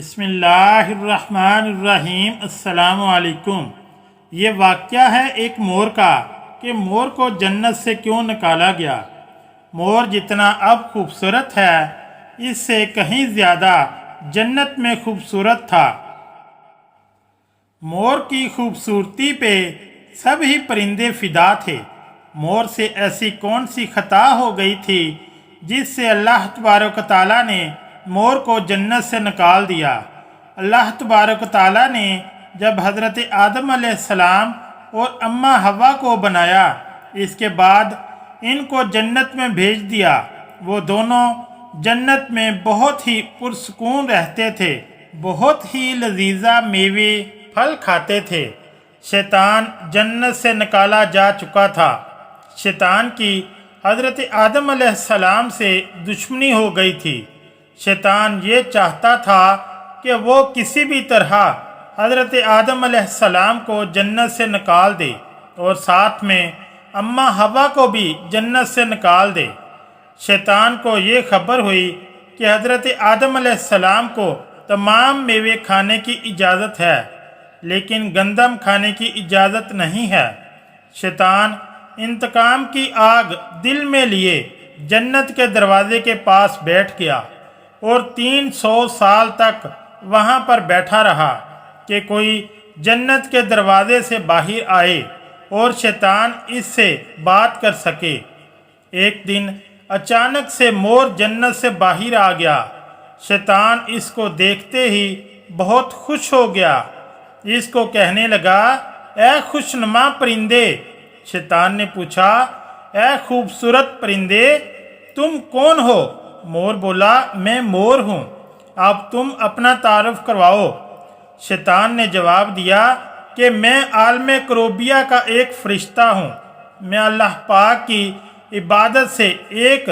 बिस्मिल्लाहिर्रहमानिर्रहीम। अस्सलाम वालेकुम। ये वाक़या है एक मोर का कि मोर को जन्नत से क्यों निकाला गया। मोर जितना अब खूबसूरत है इससे कहीं ज़्यादा जन्नत में खूबसूरत था। मोर की खूबसूरती पे सभी परिंदे फ़िदा थे। मोर से ऐसी कौन सी खता हो गई थी जिससे अल्लाह तबारक तआला ने मोर को जन्नत से निकाल दिया। अल्लाह तबारक तआला ने जब हज़रत आदम अलैहिस्सलाम और अम्मा हवा को बनाया, इसके बाद इनको जन्नत में भेज दिया। वो दोनों जन्नत में बहुत ही पुरसुकून रहते थे, बहुत ही लजीजा मेवे फल खाते थे। शैतान जन्नत से निकाला जा चुका था। शैतान की हज़रत आदम अलैहिस्सलाम से दुश्मनी हो गई थी। शैतान ये चाहता था कि वो किसी भी तरह हज़रत आदम अलैहिस्सलाम को जन्नत से निकाल दे और साथ में अम्मा हवा को भी जन्नत से निकाल दे। शैतान को ये खबर हुई कि हज़रत आदम अलैहिस्सलाम को तमाम मेवे खाने की इजाज़त है, लेकिन गंदम खाने की इजाज़त नहीं है। शैतान इंतकाम की आग दिल में लिए जन्नत के दरवाजे के पास बैठ गया और 300 साल तक वहाँ पर बैठा रहा कि कोई जन्नत के दरवाजे से बाहर आए और शैतान इससे बात कर सके। एक दिन अचानक से मोर जन्नत से बाहर आ गया। शैतान इसको देखते ही बहुत खुश हो गया। इसको कहने लगा, ए खुशनुमा परिंदे। शैतान ने पूछा, ए खूबसूरत परिंदे, तुम कौन हो? मोर बोला, मैं मोर हूँ, अब तुम अपना तारुफ करवाओ। शैतान ने जवाब दिया कि मैं आलम करोबिया का एक फ़रिश्ता हूँ। मैं अल्लाह पाक की इबादत से एक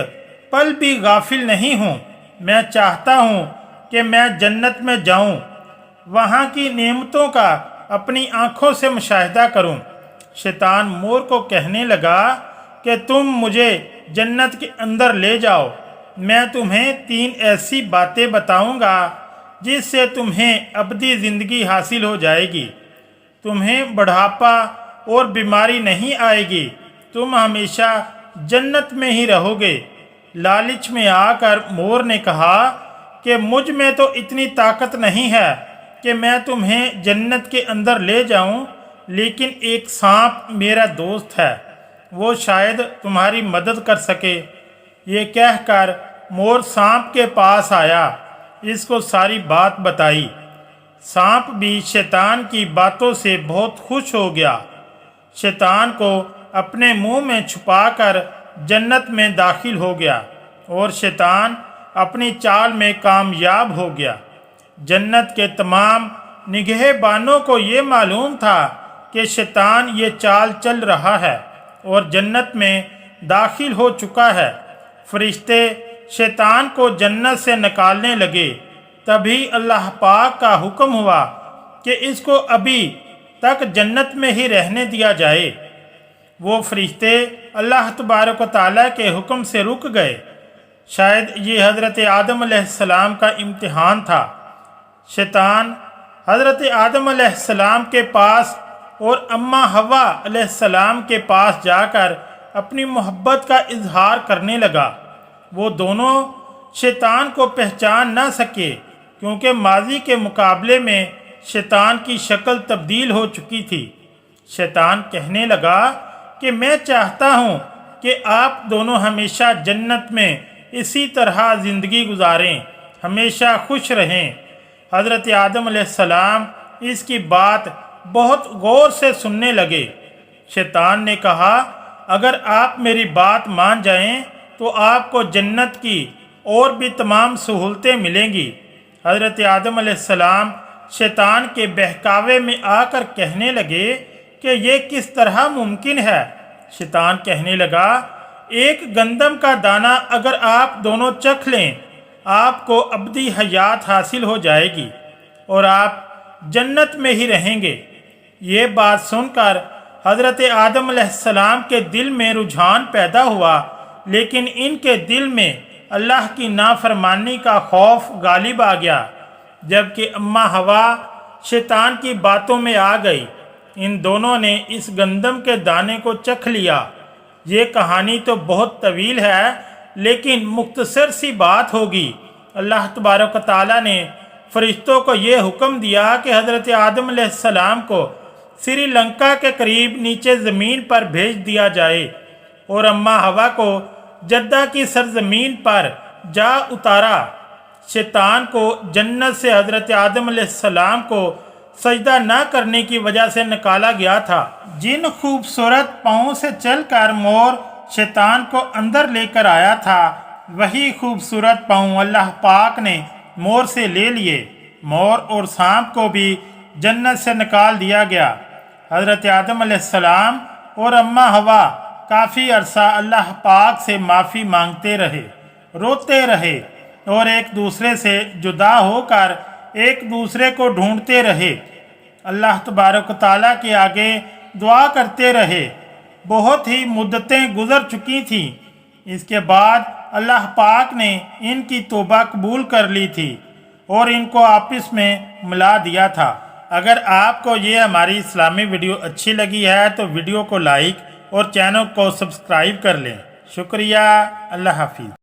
पल भी गाफिल नहीं हूँ। मैं चाहता हूँ कि मैं जन्नत में जाऊँ, वहाँ की नेमतों का अपनी आँखों से मुशाहिदा करूँ। शैतान मोर को कहने लगा कि तुम मुझे जन्नत के अंदर ले जाओ, मैं तुम्हें 3 ऐसी बातें बताऊंगा जिससे तुम्हें अबदी ज़िंदगी हासिल हो जाएगी। तुम्हें बुढ़ापा और बीमारी नहीं आएगी, तुम हमेशा जन्नत में ही रहोगे। लालच में आकर मोर ने कहा कि मुझ में तो इतनी ताकत नहीं है कि मैं तुम्हें जन्नत के अंदर ले जाऊं, लेकिन एक सांप मेरा दोस्त है, वो शायद तुम्हारी मदद कर सके। ये कहकर मोर सांप के पास आया, इसको सारी बात बताई। सांप भी शैतान की बातों से बहुत खुश हो गया। शैतान को अपने मुंह में छुपाकर जन्नत में दाखिल हो गया और शैतान अपनी चाल में कामयाब हो गया। जन्नत के तमाम निगहबानों को ये मालूम था कि शैतान ये चाल चल रहा है और जन्नत में दाखिल हो चुका है। फरिश्ते शैतान को जन्नत से निकालने लगे। तभी अल्लाह पाक का हुक्म हुआ कि इसको अभी तक जन्नत में ही रहने दिया जाए। वो फरिश्ते अल्लाह तबारक व तआला के हुक्म से रुक गए। शायद ये हज़रत आदम अलैहिस्सलाम का इम्तिहान था। शैतान हज़रत आदम अलैहिस्सलाम के पास और अम्मा हवा अलैहिस्सलाम के पास जाकर अपनी मोहब्बत का इजहार करने लगा। वो दोनों शैतान को पहचान न सके क्योंकि माजी के मुकाबले में शैतान की शक्ल तब्दील हो चुकी थी। शैतान कहने लगा कि मैं चाहता हूँ कि आप दोनों हमेशा जन्नत में इसी तरह ज़िंदगी गुजारें, हमेशा खुश रहें। हज़रत आदम अलैहिस्सलाम इसकी बात बहुत गौर से सुनने लगे। शैतान ने कहा, अगर आप मेरी बात मान जाएं तो आपको जन्नत की और भी तमाम सहूलतें मिलेंगी। हज़रत आदम अलैहिस्सलाम शैतान के बहकावे में आकर कहने लगे कि ये किस तरह मुमकिन है। शैतान कहने लगा, एक गंदम का दाना अगर आप दोनों चख लें, आपको अबदी हयात हासिल हो जाएगी और आप जन्नत में ही रहेंगे। ये बात सुनकर हज़रत आदम अलैहिस्सलाम के दिल में रुझान पैदा हुआ, लेकिन इनके दिल में अल्लाह की नाफरमानी का खौफ गालिब आ गया। جبکہ اماں ہوا شیطان کی باتوں میں آ گئی۔ ان دونوں نے اس گندم کے دانے کو چکھ لیا۔ یہ کہانی تو بہت طویل ہے لیکن مختصر سی بات ہوگی۔ اللہ تبارک و تعالیٰ نے فرشتوں کو یہ حکم دیا کہ حضرت آدم علیہ السلام کو سری لنکا کے قریب نیچے زمین پر بھیج دیا جائے اور اماں ہوا کو جدہ کی سرزمین پر جا اتارا۔ شیطان کو جنت سے حضرت آدم علیہ السلام کو سجدہ نہ کرنے کی وجہ سے نکالا گیا تھا۔ جن خوبصورت پاؤں سے چل کر مور شیطان کو اندر لے کر آیا تھا، وہی خوبصورت پاؤں اللہ پاک نے مور سے لے لیے۔ مور اور سانپ کو بھی جنت سے نکال دیا گیا۔ حضرت آدم علیہ السلام اور اماں ہوا کافی عرصہ اللہ پاک سے معافی مانگتے رہے، روتے رہے اور ایک دوسرے سے جدا ہو کر ایک دوسرے کو ڈھونڈتے رہے۔ اللہ تبارک و تعالیٰ کے آگے دعا کرتے رہے۔ بہت ہی مدتیں گزر چکی تھیں۔ اس کے بعد اللہ پاک نے ان کی توبہ قبول کر لی تھی اور ان کو آپس میں ملا دیا تھا۔ اگر آپ کو یہ ہماری اسلامی ویڈیو اچھی لگی ہے تو ویڈیو کو لائک اور چینل کو سبسکرائب کر لیں۔ شکریہ۔ اللہ حافظ۔